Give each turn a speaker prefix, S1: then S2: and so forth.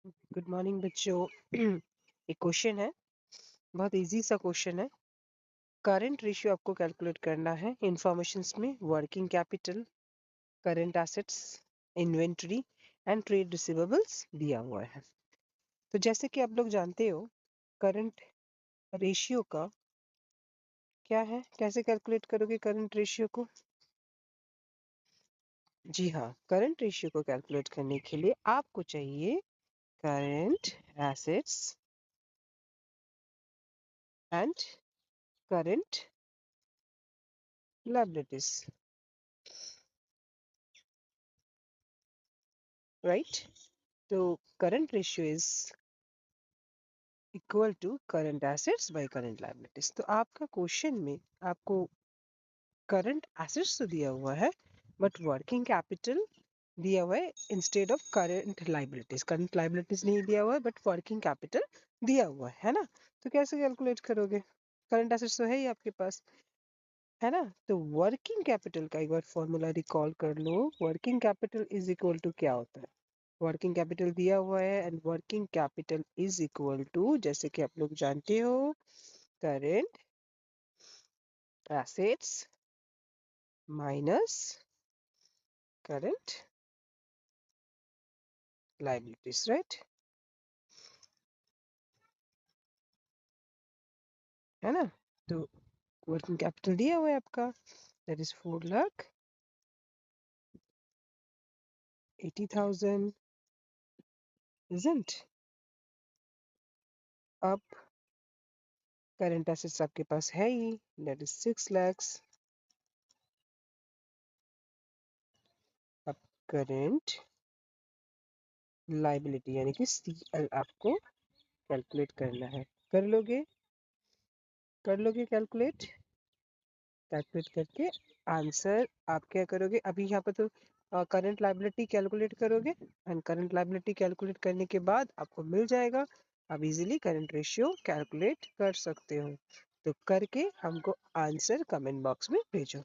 S1: Good morning बच्चों। एक question है, बहुत इजी सा क्वेश्चन है। करंट रेशियो आपको कैलकुलेट करना है इंफॉर्मेशंस में working capital, current assets, inventory and trade receivables दिया हुआ है। तो जैसे कि आप लोग जानते हो, करंट रेशियो का क्या है, कैसे कैलकुलेट करोगे करंट रेशियो को? जी हाँ, करंट रेशियो को कैलकुलेट करने के लिए आपको चाहिए current assets and current liabilities, right? तो current ratio is equal to current assets by current liabilities. तो आपका क्वेश्चन में आपको करंट एसेट्स तो दिया हुआ है, बट वर्किंग कैपिटल दिया हुआ है instead of current liabilities. Current liabilities नहीं दिया हुआ है, बट वर्किंग कैपिटल दिया हुआ है ना। तो कैसे कैलकुलेट करोगे? करंट एसेट्स तो है ही आपके पास, है ना। तो वर्किंग कैपिटल का एक बार फॉर्मूला रिकॉल कर लो। Working capital is equal to क्या होता है? वर्किंग कैपिटल दिया हुआ है and working capital is equal to, जैसे कि आप लोग जानते हो, current assets minus current liabilities, right? है ना। तो वर्किंग कैपिटल दिया हुआ है आपका, दैट इज 4,80,000, इजंट? अब करंट एसेट्स आपके पास है ही, दैट इज 6 lakhs। अब करंट लायबिलिटी यानी कि CL आपको कैलकुलेट करना है। कर लोगे? कर लोगे कैलकुलेट? कैलकुलेट करके आंसर आप क्या करोगे? अभी यहाँ पर तो करंट लायबिलिटी कैलकुलेट करोगे एंड करंट लायबिलिटी कैलकुलेट करने के बाद आपको मिल जाएगा। आप इजीली करंट रेशियो कैलकुलेट कर सकते हो। तो करके हमको आंसर कमेंट बॉक्स में भेजो।